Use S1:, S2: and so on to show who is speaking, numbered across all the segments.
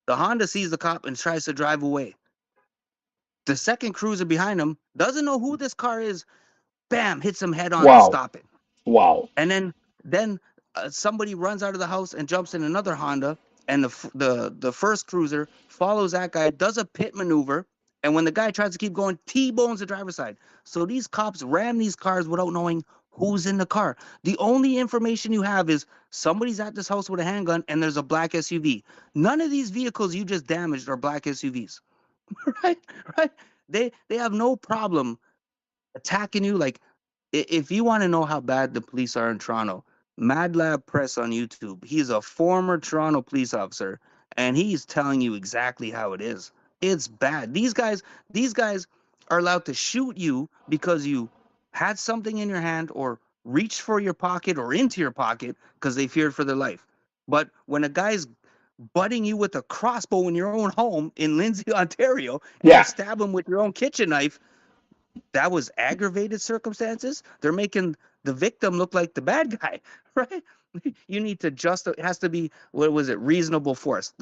S1: The Honda sees the cop and tries to drive away. The second cruiser behind him doesn't know who this car is. Bam, hits him head on to
S2: Wow.
S1: stop it.
S2: Wow.
S1: And then somebody runs out of the house and jumps in another Honda, and the first cruiser follows that guy, does a pit maneuver, and when the guy tries to keep going, T-bones the driver's side. So these cops ram these cars without knowing who's in the car. The only information you have is somebody's at this house with a handgun and there's a black SUV. None of these vehicles you just damaged are black SUVs. Right? Right? They have no problem attacking you. Like, if you want to know how bad the police are in Toronto, Mad Lab Press on YouTube. He's a former Toronto police officer, and he's telling you exactly how it is. It's bad. These guys are allowed to shoot you because you had something in your hand or reached for your pocket or into your pocket because they feared for their life. But when a guy's butting you with a crossbow in your own home in Lindsay, Ontario, and you
S2: Yeah.
S1: stab him with your own kitchen knife, that was aggravated circumstances. They're making the victim look like the bad guy, right? You need to it has to be, what was it, reasonable force.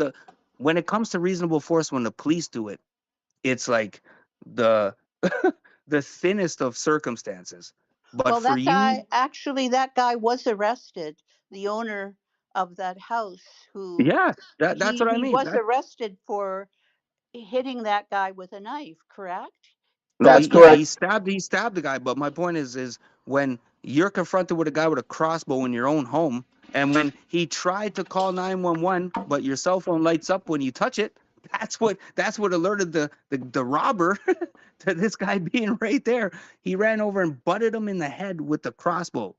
S1: When it comes to reasonable force, when the police do it, it's like the the thinnest of circumstances. But
S3: Well,
S1: for you,
S3: that guy was arrested. The owner of that house, who
S1: yeah, that's what I
S3: he
S1: mean.
S3: was arrested for hitting that guy with a knife, correct?
S1: No,
S2: That's
S1: yeah,
S2: correct.
S1: he stabbed the guy. But my point is when you're confronted with a guy with a crossbow in your own home, and when he tried to call 911, but your cell phone lights up when you touch it, that's what alerted the robber to this guy being right there. He ran over and butted him in the head with the crossbow,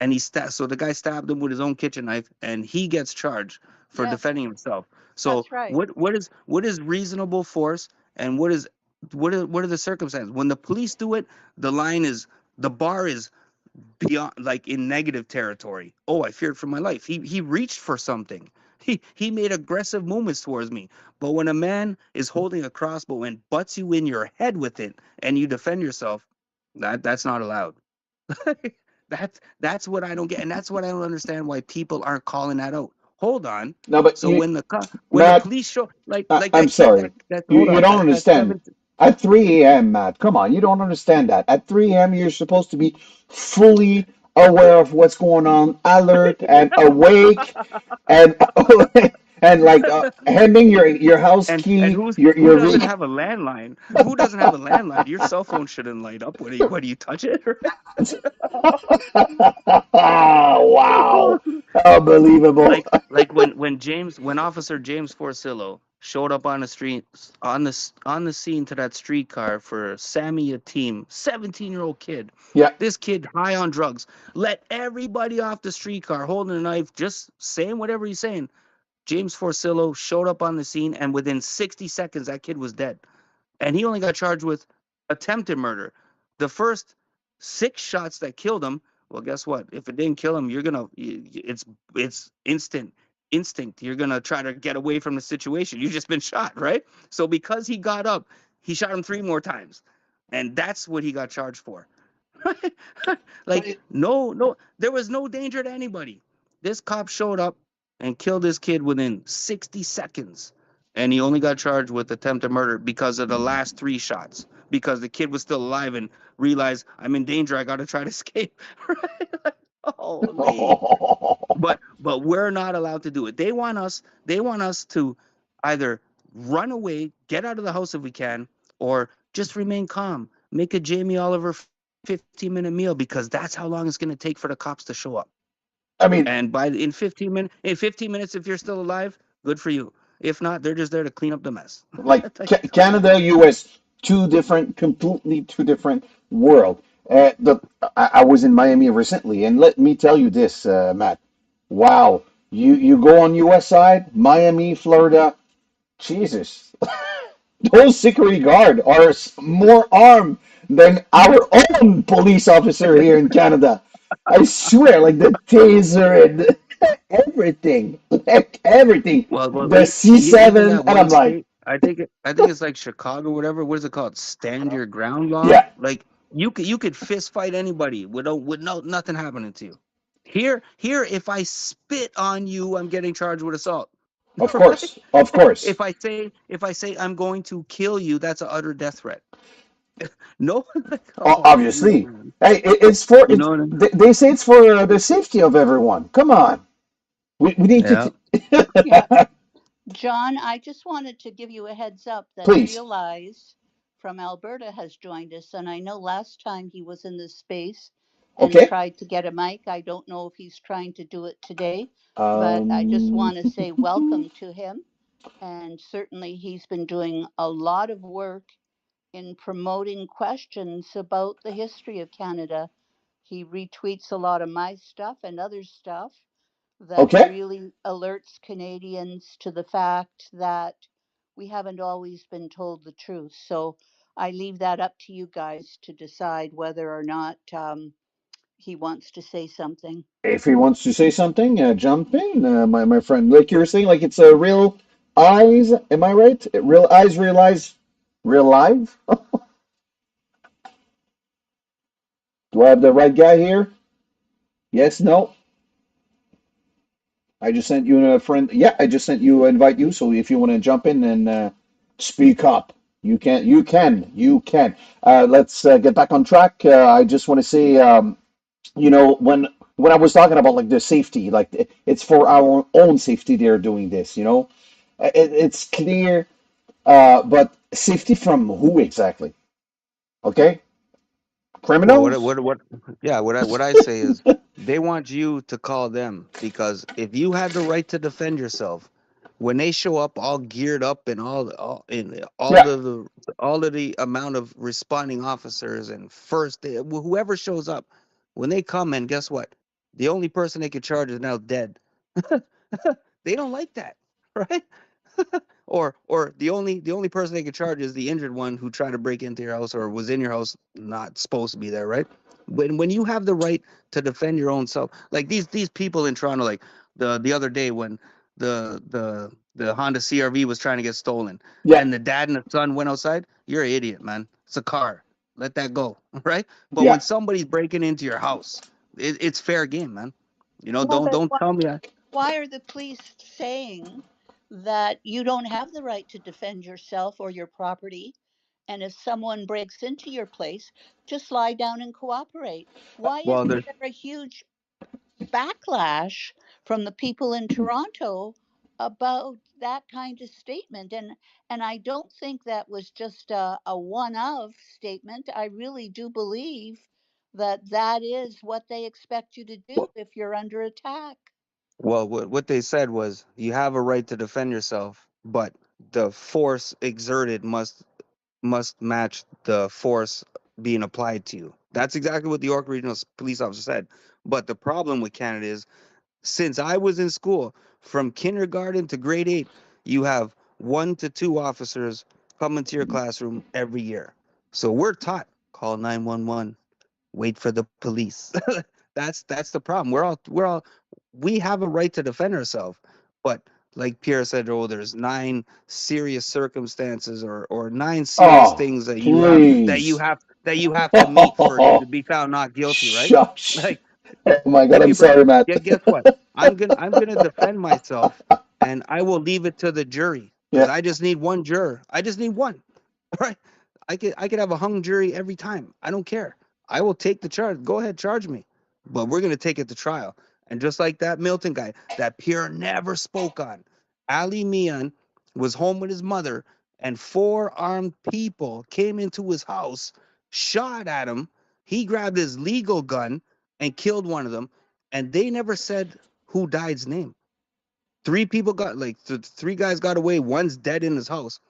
S1: and so the guy stabbed him with his own kitchen knife, and he gets charged for
S3: Yes,
S1: defending himself. So
S3: that's right.
S1: what is reasonable force, and what are the circumstances when the police do it? The bar is beyond, like, in negative territory. Oh, I feared for my life. He reached for something. He made aggressive movements towards me. But when a man is holding a crossbow and butts you in your head with it and you defend yourself, that's not allowed. That's what I don't get, and that's what I don't understand, why people aren't calling that out. Hold on.
S2: No, but
S1: So when the
S2: Matt,
S1: police show, like
S2: I'm
S1: that kid
S2: sorry.
S1: that hold
S2: You
S1: on,
S2: don't
S1: at
S2: understand.
S1: 17.
S2: At 3 a.m., Matt, come on, you don't understand that. At 3 a.m., you're supposed to be fully aware of what's going on, alert and awake, and and like handing your house
S1: And
S2: key,
S1: who
S2: your
S1: doesn't have a landline? Who doesn't have a landline? Your cell phone shouldn't light up when you touch it,
S2: wow,
S1: right?
S2: unbelievable.
S1: Like when Officer James Forcillo showed up on the street, on the scene to that streetcar for Sammy Yatim, 17-year-old kid.
S2: Yeah,
S1: This kid high on drugs, let everybody off the streetcar holding a knife, just saying whatever he's saying. James Forcillo showed up on the scene, and within 60 seconds, that kid was dead. And he only got charged with attempted murder. The first 6 shots that killed him, well, guess what? If it didn't kill him, it's instinct. You're gonna try to get away from the situation. You've just been shot, right? So because he got up, he shot him 3 more times, and that's what he got charged for. Like, no, there was no danger to anybody. This cop showed up and killed this kid within 60 seconds. And he only got charged with attempted murder because of the last 3 shots. Because the kid was still alive and realized, I'm in danger. I got to try to escape. Right? Like, holy. But we're not allowed to do it. They want us to either run away, get out of the house if we can, or just remain calm. Make a Jamie Oliver 15-minute meal, because that's how long it's going to take for the cops to show up.
S2: I
S1: And
S2: mean,
S1: in 15 minutes, if you're still alive, good for you. If not, they're just there to clean up the mess.
S2: like
S1: Like,
S2: Canada, US, completely two different world. I was in Miami recently, and let me tell you this, Matt. Wow, you go on US side, Miami, Florida, Jesus, those security guard are more armed than our own police officer here in Canada. I swear, like the taser and everything, like everything.
S1: well,
S2: The
S1: even
S2: C7,
S1: that
S2: and
S1: one
S2: I'm like,
S1: state, I think it's like Chicago, whatever. What is it called? Stand your ground law.
S2: yeah.
S1: Like, you could fist fight anybody with no nothing happening to you. Here, if I spit on you, I'm getting charged with assault.
S2: Of
S1: Right?
S2: course, of course.
S1: If I say I'm going to kill you, that's an utter death threat. No one like, oh
S2: Obviously,
S1: man,
S2: hey, it's for
S1: you
S2: it's.
S1: know what I mean?
S2: They say it's for the safety of everyone. Come on, we need to.
S1: Yeah.
S3: Yeah. John, I just wanted to give you a heads up that
S2: Please.
S3: Real Eyes from Alberta has joined us. And I know last time he was in this space and
S2: Okay.
S3: tried to get a mic. I don't know if he's trying to do it today, but I just
S2: Um.
S3: want to say welcome to him. And certainly he's been doing a lot of work in promoting questions about the history of Canada. He retweets a lot of my stuff and other stuff that
S2: Okay.
S3: really alerts Canadians to the fact that we haven't always been told the truth. So I leave that up to you guys to decide whether or not he wants to say something.
S2: If he wants to say something, jump in, my friend. Like you were saying, like it's a real eyes. Am I right? Real eyes, realize, real live. Do I have the right guy here? Yes, no. I just sent you a friend. Yeah, I just sent you invite you. So if you want to jump in and speak up, you can. You can. You can. Let's get back on track. I just want to say, when I was talking about like the safety, like it's for our own safety. They're doing this. It's clear. But safety from who exactly? Okay,
S1: Well,
S2: criminals.
S1: yeah, what I say is they want you to call them because if you had the right to defend yourself, when they show up all geared up and
S2: Yeah,
S1: all of the amount of responding officers and whoever shows up, when they come and guess what? The only person they could charge is now dead. They don't like that, right? Or the only person they could charge is the injured one who tried to break into your house or was in your house not supposed to be there, right? When you have the right to defend your own self, like these people in Toronto, like the other day when the Honda CRV was trying to get stolen,
S2: yeah,
S1: and the dad and the son went outside. You're an idiot, man. It's a car. Let that go, right? But
S2: yeah.
S1: when somebody's breaking into your house, it's fair game, man.
S3: Well,
S1: Don't tell me that.
S3: why are the police saying that you don't have the right to defend yourself or your property? And if someone breaks into your place, just lie down and cooperate. Why
S1: Well,
S3: isn't
S1: there's
S3: there a huge backlash from the people in Toronto about that kind of statement? And I don't think that was just a one of statement. I really do believe that that is what they expect you to do if you're under attack.
S1: Well, what they said was you have a right to defend yourself, but the force exerted must match the force being applied to you. That's exactly what the York Regional Police officer said. But the problem with Canada is since I was in school, from kindergarten to grade 8, you have 1 to 2 officers come into your classroom every year. So we're taught call 911, wait for the police. That's the problem. We have a right to defend ourselves, but like Pierre said, oh, there's 9 serious circumstances or 9 serious
S2: Oh,
S1: things that
S2: please.
S1: you have to meet for you to be found not guilty, right?
S2: Shush.
S1: Like,
S2: Oh my God,
S1: okay,
S2: I'm
S1: bro.
S2: sorry, Matt.
S1: Guess what? I'm gonna defend myself, and I will leave it to the jury because
S2: Yeah,
S1: I just need one juror. I just need one. All right. I could have a hung jury every time. I don't care. I will take the charge. Go ahead, charge me. But we're gonna take it to trial. And just like that Milton guy that Pierre never spoke on, Ali Mian was home with his mother, and 4 armed people came into his house, shot at him. He grabbed his legal gun and killed one of them, and they never said who died's name. 3 people got like 3 guys got away. One's dead in his house.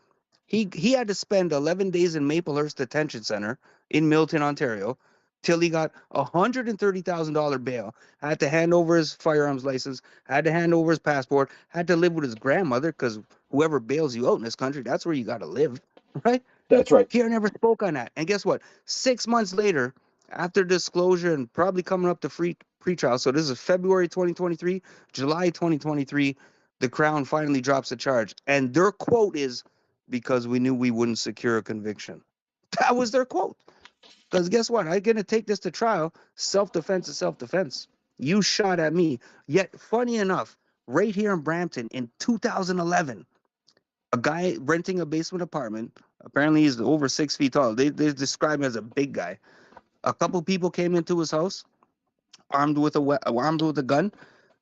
S1: He had to spend 11 days in Maplehurst Detention Center in Milton, Ontario, till he got $130,000 bail. Had to hand over his firearms license, had to hand over his passport, had to live with his grandmother because whoever bails you out in this country, that's where you got to live, right?
S2: that's right.
S1: Pierre never spoke on that. And guess what? 6 months later, after disclosure and probably coming up to free pretrial, so this is February 2023, July 2023, the Crown finally drops the charge. And their quote is, because we knew we wouldn't secure a conviction. That was their quote. Because guess what? I'm going to take this to trial. Self defense is self defense. You shot at me. Yet, funny enough, right here in Brampton in 2011. A guy renting a basement apartment. Apparently, he's over 6 feet tall. They describe him as a big guy. A couple people came into his house armed with a gun.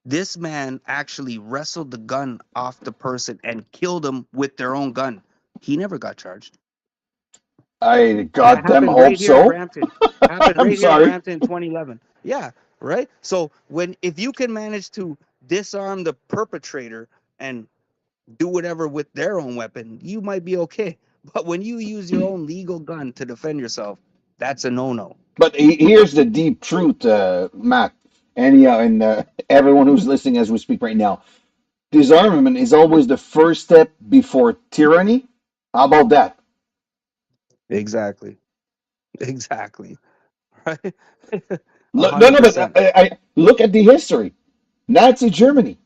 S1: This man actually wrestled the gun off the person and killed him with their own gun. He never got charged.
S2: I
S1: That
S2: goddamn
S1: happened
S2: hope
S1: right here in
S2: so.
S1: Brampton. Happened
S2: I'm
S1: right here in
S2: sorry.
S1: Brampton in 2011. Yeah, right. So if you can manage to disarm the perpetrator and do whatever with their own weapon, you might be okay. But when you use your own legal gun to defend yourself, that's a no-no.
S2: But here's the deep truth, Matt, and everyone who's listening as we speak right now. Disarmament is always the first step before tyranny. How about that?
S1: Exactly. Exactly. Right. A
S2: No,
S1: hundred
S2: no, but
S1: percent.
S2: look at the history. Nazi Germany,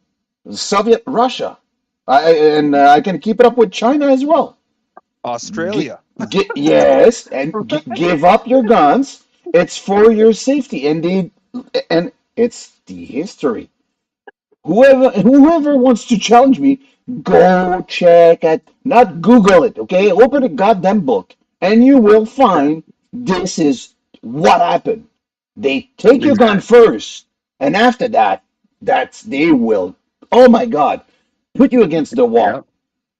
S2: Soviet Russia, I can keep it up with China as well. G
S1: Australia.
S2: yes, and give up your guns. It's for your safety, and it's the history. Whoever wants to challenge me, go check at not Google it, okay? Open a goddamn book, and you will
S1: Yeah.
S2: find this is what happened. They take your gun
S1: Exactly.
S2: first, and after that, they will. Oh my God, put you against the wall.
S1: Yep.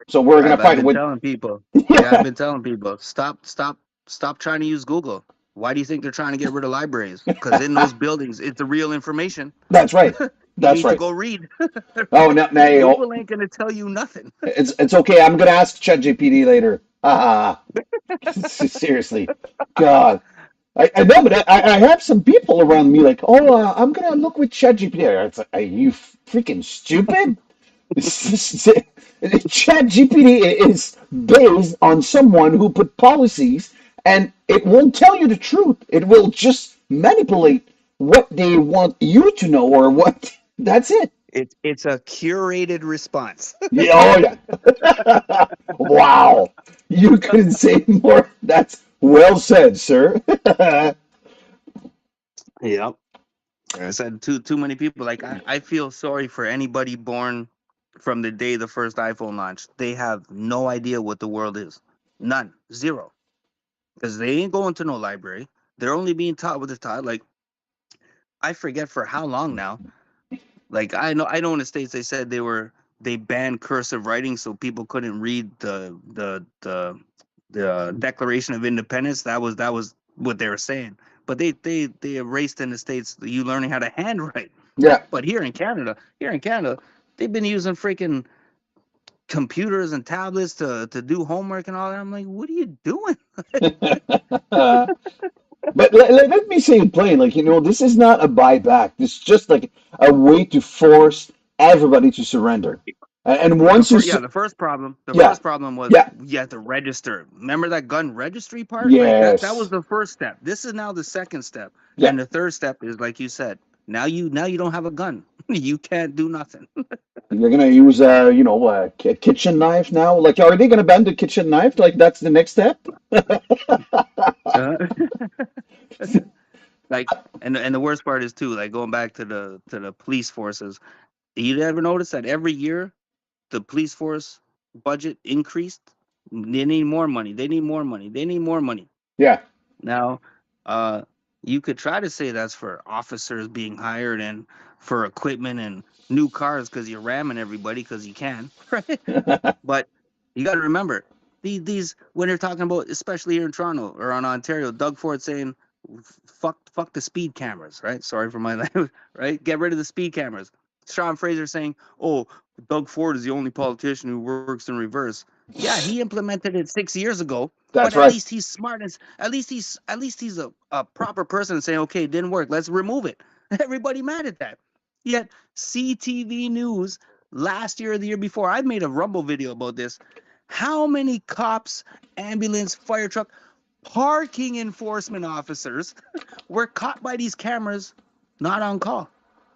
S2: So we're gonna
S1: I've
S2: fight
S1: been
S2: with.
S1: telling people. Yeah, I've
S2: Yeah,
S1: been telling people, stop trying to use Google. Why do you think they're trying to get rid of libraries? Because in those buildings, it's the real information.
S2: that's right.
S1: You
S2: That's
S1: need to
S2: right.
S1: go read.
S2: Oh
S1: Right?
S2: no, no,
S1: Google ain't gonna tell you nothing.
S2: it's okay. I'm gonna ask ChatGPT later. Ah, seriously, God. I know, but I have some people around me like, oh, I'm gonna look with ChatGPT. It's like, are you freaking stupid? ChatGPT is based on someone who put policies, and it won't tell you the truth. It will just manipulate what they want you to know or what. That's it.
S1: It's a curated response.
S2: Yeah, oh yeah. Wow. You couldn't say more. That's well said, sir.
S1: Yep. I said too many people. Like I feel sorry for anybody born from the day the first iPhone launched. They have no idea what the world is. None. Zero. Because they ain't going to no library. They're only being taught what they're taught. Like I forget for how long now. Like I know in the States they banned cursive writing so people couldn't read the Declaration of Independence. That was what they were saying. But they erased in the States you learning how to handwrite.
S2: Yeah.
S1: But here in Canada, they've been using freaking computers and tablets to do homework and all that. I'm like, what are you doing?
S2: But let me say it plain, like, this is not a buyback. This is just like a way to force everybody to surrender. And once you,
S1: The
S2: yeah,
S1: first problem was
S2: yeah,
S1: you had to register. Remember that gun registry part? Like that was
S2: yes,
S1: the first step. This is now the second step.
S2: yeah.
S1: And the third step is like you said. Now you don't have a gun. You can't do nothing.
S2: You're gonna use, a kitchen knife now. Like, are they gonna ban the kitchen knife? Like, that's the next step?
S1: Uh, like and the worst part is too, like going back to the police forces. You ever notice that every year the police force budget increased? They need more money. They need more money. They need more money.
S2: Yeah.
S1: Now, uh, you could try to say that's for officers being hired and for equipment and new cars because you're ramming everybody because you can, right? But you got to remember these when you're talking about, especially here in Toronto or on Ontario, Doug Ford saying, fuck the speed cameras," right? Sorry for my language, right? Get rid of the speed cameras. Sean Fraser saying, "Oh, Doug Ford is the only politician who works in reverse." Yeah, he implemented it 6 years ago, but
S2: That's
S1: at
S2: right.
S1: least he's smart. At least he's a proper person saying, "Okay, it didn't work. Let's remove it." Everybody mad at that. Yet CTV News last year or the year before, I made a Rumble video about this. How many cops, ambulance, fire truck, parking enforcement officers were caught by these cameras not on call?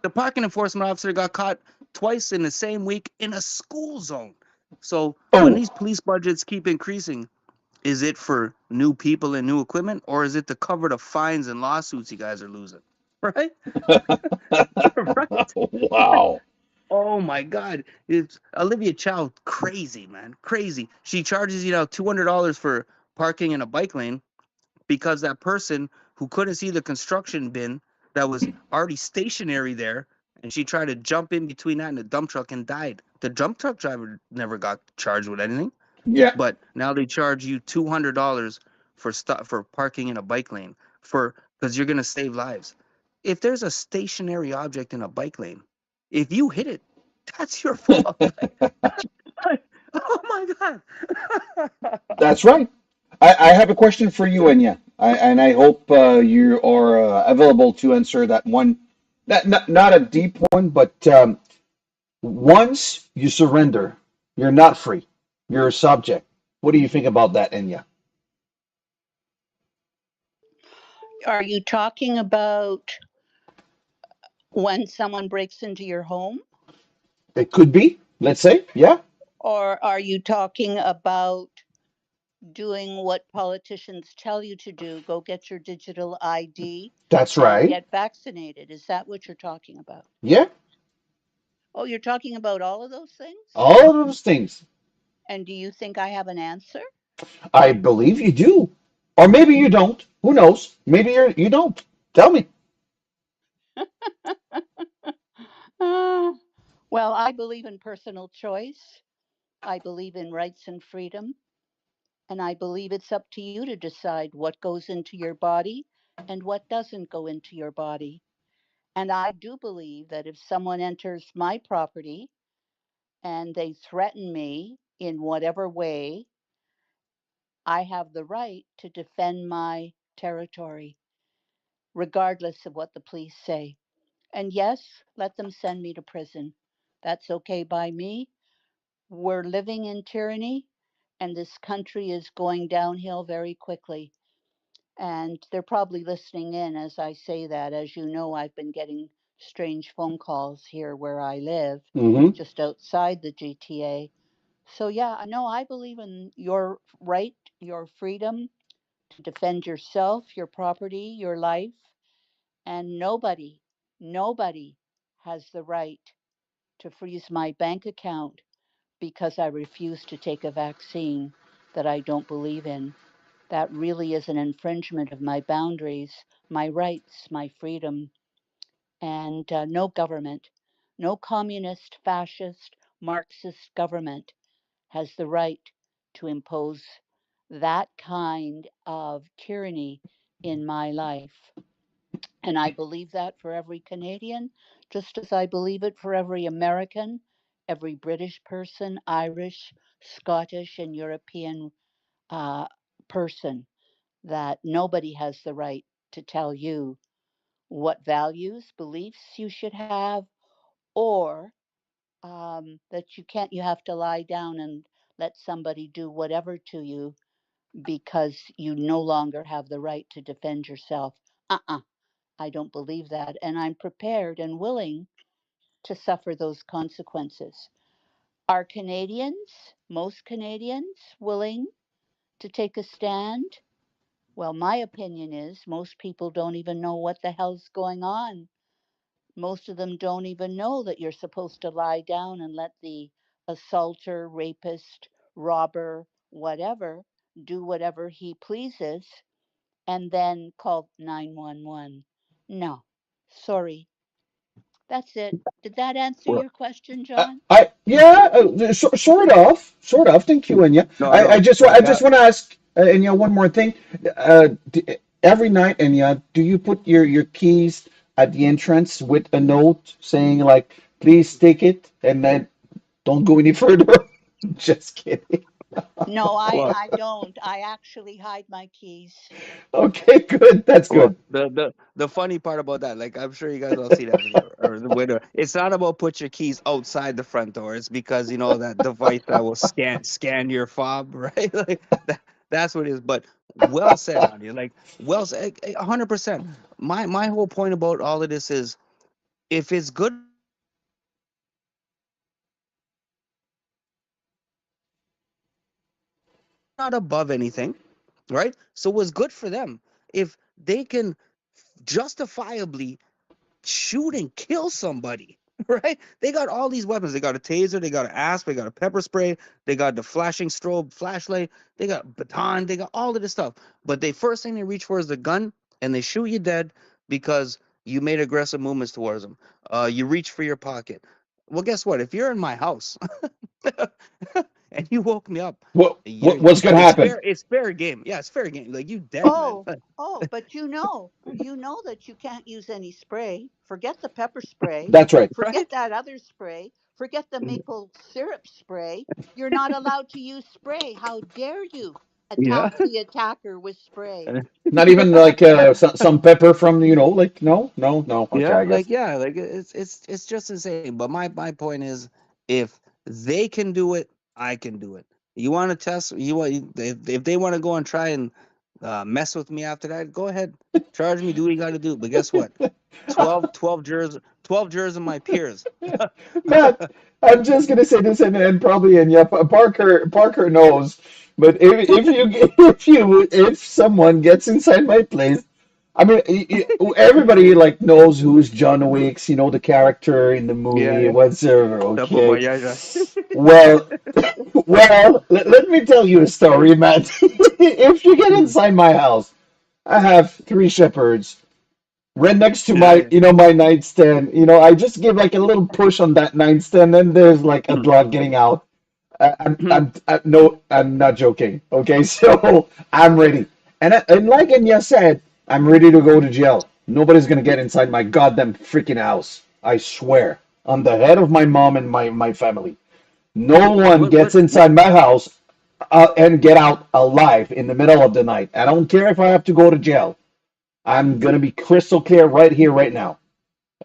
S1: The parking enforcement officer got caught twice in the same week in a school zone. So when
S2: Oh.
S1: these police budgets keep increasing, is it for new people and new equipment, or is it to cover the fines and lawsuits you guys are losing? Right? Right?
S2: Wow.
S1: Oh my God. It's Olivia Chow, crazy, man. Crazy. She charges you now $200 for parking in a bike lane because that person who couldn't see the construction bin that was already stationary there, and she tried to jump in between that and the dump truck and died. The dump truck driver never got charged with anything,
S2: Yeah,
S1: but now they charge you $200 for parking in a bike lane for because you're gonna save lives. If there's a stationary object in a bike lane, if you hit it, that's your fault. Oh my God.
S2: that's right. I have a question for you, Enya, and I hope you are available to answer that one. Not a deep one, but once you surrender, you're not free. You're a subject. What do you think about that, Enya?
S3: Are you talking about when someone breaks into your home?
S2: It could be, let's say, yeah,
S3: Or are you talking about doing what politicians tell you to do? Go get your digital ID
S2: that's
S3: and
S2: right.
S3: get vaccinated. Is that what you're talking about?
S2: Yeah,
S3: Oh, you're talking about all of those things?
S2: all of those things.
S3: And do you think I have an answer?
S2: I believe you do. Or maybe you don't. Who knows? Maybe you don't. Tell me.
S3: Uh, well, I believe in personal choice. I believe in rights and freedom. And I believe it's up to you to decide what goes into your body and what doesn't go into your body. And I do believe that if someone enters my property and they threaten me in whatever way, I have the right to defend my territory, regardless of what the police say. And yes, let them send me to prison. That's okay by me. We're living in tyranny, and this country is going downhill very quickly. And they're probably listening in as I say that. As you know, I've been getting strange phone calls here where I live,
S2: Hmm.
S3: just outside the GTA. So, yeah, I know I believe in your right, your freedom to defend yourself, your property, your life. And nobody has the right to freeze my bank account because I refuse to take a vaccine that I don't believe in. That really is an infringement of my boundaries, my rights, my freedom. And no government, no communist, fascist, Marxist government has the right to impose that kind of tyranny in my life. And I believe that for every Canadian, just as I believe it for every American, every British person, Irish, Scottish, and European uh, person, that nobody has the right to tell you what values, beliefs you should have, or that you have to lie down and let somebody do whatever to you because you no longer have the right to defend yourself. I don't believe that. And I'm prepared and willing to suffer those consequences. Are Canadians, most Canadians, willing to take a stand? Well, my opinion is most people don't even know what the hell's going on. Most of them don't even know that you're supposed to lie down and let the assaulter, rapist, robber, whatever, do whatever he pleases and then call 911. No, sorry. That's it. Did that answer
S2: Well,
S3: your question, John?
S2: yeah, sort of. Thank you, Enya.
S1: No, no,
S2: I
S1: no.
S2: just
S1: That
S2: want to ask Enya one more thing. Every night, Enya, do you put your keys at the entrance with a note saying like, "Please take it," and then don't go any further? Just kidding.
S3: No,
S1: well,
S3: I don't. I actually hide my keys.
S2: Okay, good. That's
S1: well,
S2: good.
S1: the funny part about that, like I'm sure you guys all see that video or the window. It's not about put your keys outside the front door. It's because you know that device that will scan your fob, right? Like that's what it is. But well said on you. Like well said, 100%. My whole point about all of this is if it's good enough for them, they're not above anything, right? So what's good for them if they can justifiably shoot and kill somebody, right? They got all these weapons. They got a taser, they got an asp, they got a pepper spray, they got the flashing strobe flashlight, they got baton, they got all of this stuff. But they first thing they reach for is the gun, and they shoot you dead because you made aggressive movements towards them. You reach for your pocket. Well, guess what? If you're in my house and you woke me up,
S2: What's gonna happen?
S1: it's fair game. Yeah, it's fair game. Like you dead, man.
S3: Oh, oh, but you know that you can't use any spray. Forget the pepper spray.
S2: That's right.
S3: Forget
S1: Right?
S3: that other spray. Forget the maple syrup spray. You're not allowed to use spray. How dare you
S1: Yeah.
S3: attack the attacker with spray?
S2: Not even like some pepper from, like, no, no, no. Okay,
S1: Yeah,
S2: I guess.
S1: like yeah, like it's just insane. But my point is, if they can do it, I can do it. You want to test? If they want to go and try and mess with me after that, go ahead, charge me, do what you got to do. But guess what? 12 jurors of my peers.
S2: Matt, I'm just gonna say this, and probably, and yeah, Parker knows. But if someone gets inside my place, I mean, everybody like knows who's John Wicks, the character in the
S1: Yeah,
S2: movie,
S1: yeah.
S2: whatsoever.
S1: Double
S2: Okay,
S1: boyaya.
S2: well, let me tell you a story, Matt. If you get
S1: Mm.
S2: inside my house, I have three shepherds right next to
S1: Yeah,
S2: my
S1: yeah.
S2: my nightstand. I just give like a little push on that nightstand, then there's like a drug getting out. No, I'm not joking. Okay, so I'm ready, and like Enya said, I'm ready to go to jail. Nobody's gonna get inside my goddamn freaking house. I swear, on the head of my mom and my family. No one gets
S1: What?
S2: inside my house and get out alive in the middle of the night. I don't care if I have to go to jail. I'm gonna be crystal clear right here, right now.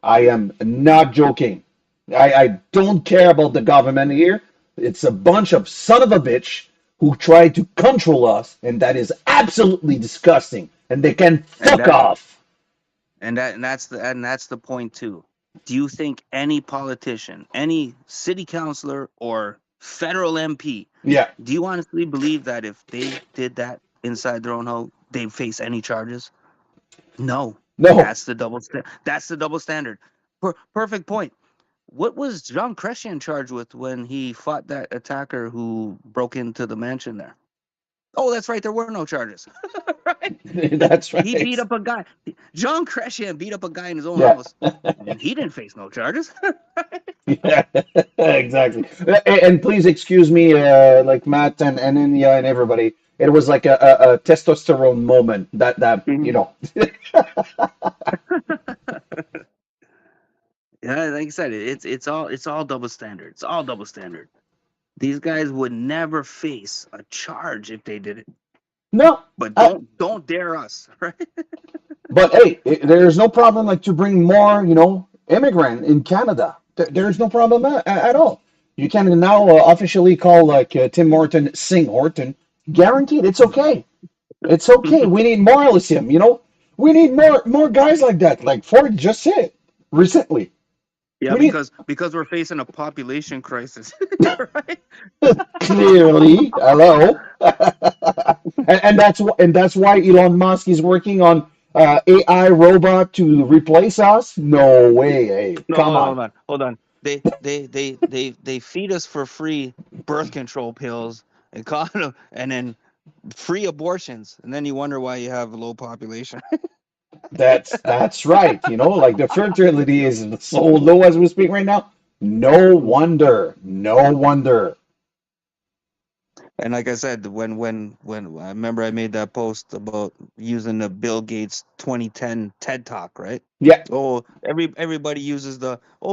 S2: I am not joking. I don't care about the government here. It's a bunch of son of a bitch who try to control us, and that is absolutely disgusting. And they can
S1: And
S2: fuck
S1: that
S2: off.
S1: that's the point too. Do you think any politician, any city councilor or federal MP,
S2: Yeah.
S1: do you honestly believe that if they did that inside their own home, they'd face any charges? No.
S2: No.
S1: That's the double standard. Perfect point. What was Jean Chrétien charged with when he fought that attacker who broke into the mansion there? Oh, that's right. There were no charges. Right?
S2: That's
S1: He beat
S2: right.
S1: up a guy. Jean Chrétien beat up a guy in his own
S2: Yeah.
S1: house, and he didn't face no charges.
S2: Yeah, exactly. And please excuse me, like Matt and Inya and everybody. It was like a testosterone moment that.
S1: Mhm. Yeah, like I said, it's all double standard. It's all double standard. These guys would never face a charge if they did it.
S2: No,
S1: But
S2: I,
S1: don't dare us, right?
S2: but hey, there's no problem like to bring more, immigrant in Canada. There's no problem at all. You can now officially call like Tim Horton Sing Horton. Guaranteed, it's okay. It's okay. We need more Elysium, We need more guys like that. Like Ford just said recently.
S1: Yeah,
S2: We need
S1: because we're facing a population crisis, right?
S2: clearly, hello. And that's why Elon Musk is working on AI robot to replace us. No way, hey,
S1: No,
S2: come on.
S1: hold on. They feed us for free birth control pills and and then free abortions, and then you wonder why you have a low population.
S2: That's right. Like the fertility is so low as we speak right now. No wonder. No wonder.
S1: And like I said, when I remember I made that post about using the Bill Gates 2010 TED Talk, right?
S2: Yeah,
S1: Oh, everybody uses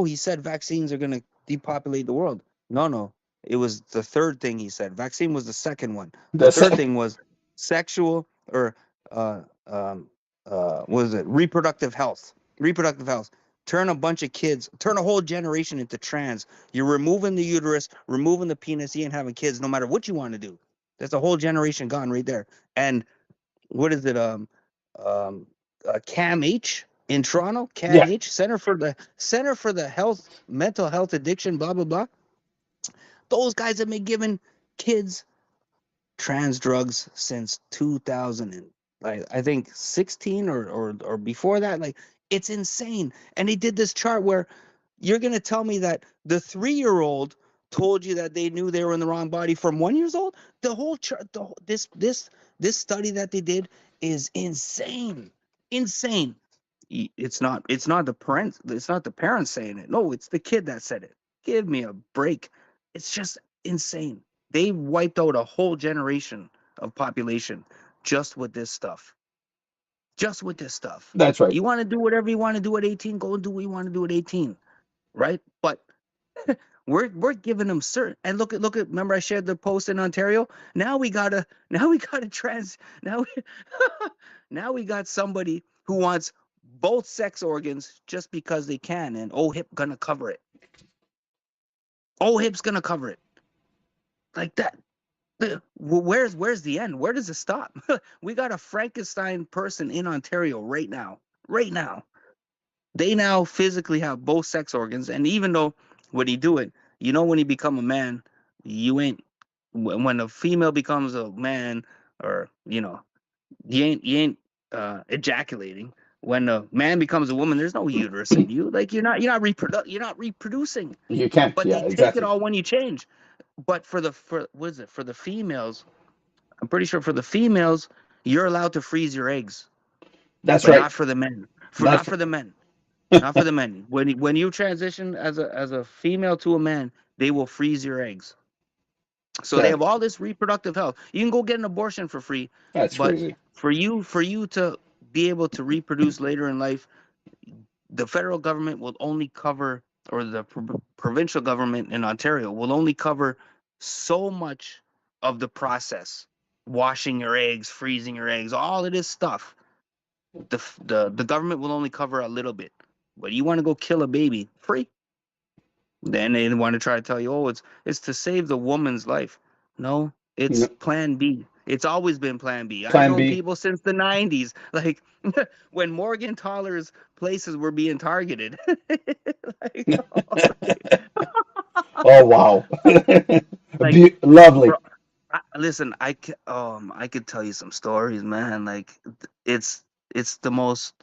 S1: he said vaccines are gonna depopulate the world. No, no. It was the third thing he said. Vaccine was the second one. The
S2: the
S1: third
S2: same.
S1: thing was sexual or what is it? Reproductive health. Reproductive health. Turn a whole generation into trans. You're removing the uterus, removing the penis, and having kids no matter what you want to do. That's a whole generation gone right there. And what is it? Um, Cam H in Toronto, Cam
S2: Yeah,
S1: H Center for the Health, Mental Health Addiction, blah blah blah. Those guys have been giving kids trans drugs since 2000 and I think 16 or before that. Like it's insane. And they did this chart where You're gonna tell me that the 3-year-old told you that they knew they were in the wrong body from 1 years old? The whole chart, this study that they did is insane, insane. It's not the parents, it's not the parents saying it. No, it's the kid that said it. Give me a break. It's just insane. They wiped out a whole generation of population just with this stuff. Just with this stuff.
S2: That's right.
S1: You want to do whatever you want to do at 18, go and do what you want to do at 18, right? But we're giving them certain, and look at remember I shared the post in Ontario. Now we gotta trans now we, now we got somebody who wants both sex organs just because they can, and OHIP gonna cover it. OHIP's gonna cover it like that. Where's the end? Where does it stop? We got a Frankenstein person in Ontario right now. Right now. They now physically have both sex organs, and even though when you do it, when you become a man, you ain't when a female becomes a man, or you ain't ejaculating. When a man becomes a woman, there's no uterus in you. Like you're not reproducing.
S2: You can't.
S1: But
S2: Yeah,
S1: they take it
S2: exactly.
S1: all when you change. But for what is it, for the females? I'm pretty sure for the females, you're allowed to freeze your eggs,
S2: That's
S1: but
S2: right.
S1: not for the men. Not
S2: That's
S1: for the men. Not for the men. When you transition as a female to a man, they will freeze your eggs. So they
S2: that.
S1: have all this reproductive health. You can go get an abortion for free,
S2: That's
S1: but
S2: crazy.
S1: for you to be able to reproduce later in life, the federal government will only cover, or the provincial government in Ontario will only cover so much of the process. Washing your eggs, freezing your eggs, all of this stuff. The government will only cover a little bit. But you want to go kill a baby, free. Then they want to try to tell you, oh, it's to save the woman's life. No, it's
S2: No,
S1: Plan B. It's always been Plan B. I've
S2: plan
S1: known
S2: B.
S1: people since the '90s, like when Morgenthaler's places were being targeted. like,
S2: Oh wow.
S1: like, bro,
S2: Lovely.
S1: listen, I could tell you some stories, man. Like, it's the most.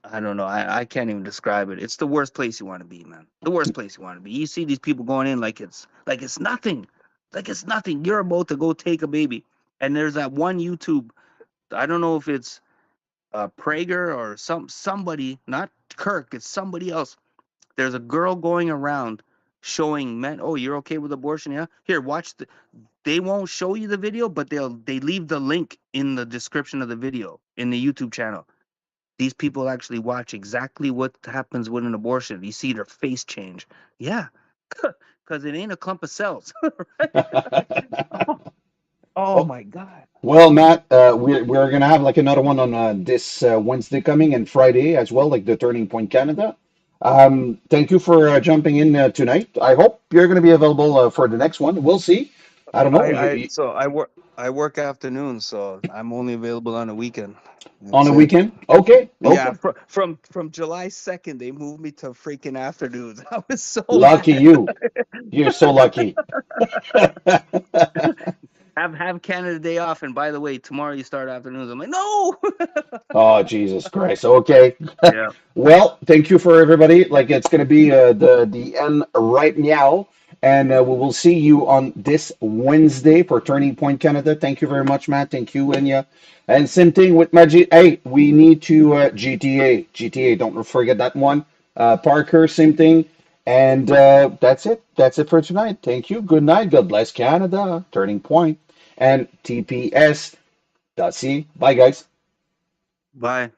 S1: I don't know. I can't even describe it. It's the worst place you want to be, man. The worst place you want to be. You see these people going in like it's nothing. Like it's nothing. You're about to go take a baby. And there's that one YouTube. I don't know if it's Prager or somebody, not Kirk, it's somebody else. There's a girl going around showing men, oh, you're okay with abortion, yeah? Here, they won't show you the video, but they leave the link in the description of the video in the YouTube channel. These people actually watch exactly what happens with an abortion. You see their face change. Yeah, because it ain't a clump of cells. Oh
S2: Oh,
S1: my God.
S2: well, Matt, we're gonna have like another one on this Wednesday coming and Friday as well, like the Turning Point Canada. Thank you for jumping in tonight. I hope you're gonna be available for the next one. We'll see. I don't know.
S1: I work afternoons, so I'm only available on a weekend.
S2: On
S1: That's
S2: a
S1: it.
S2: weekend? Okay,
S1: Yeah,
S2: okay.
S1: from July 2nd, they moved me to freaking afternoons. I was so
S2: Lucky
S1: mad.
S2: you. You're so lucky.
S1: Have Canada Day off, and by the way, tomorrow you start afternoons. I'm like, no.
S2: Oh, Jesus Christ. Okay.
S1: Yeah.
S2: Well, thank you for everybody. Like it's going to be the end right now, and we will see you on this Wednesday for Turning Point Canada. Thank you very much, Matt. Thank you, Enya. And same thing with Magic. Hey, we need to GTA. GTA. Don't forget that one. Parker, same thing. And that's it. That's it for tonight. Thank you. Good night. God bless Canada. Turning Point and TPS. .c. Bye, guys.
S1: Bye.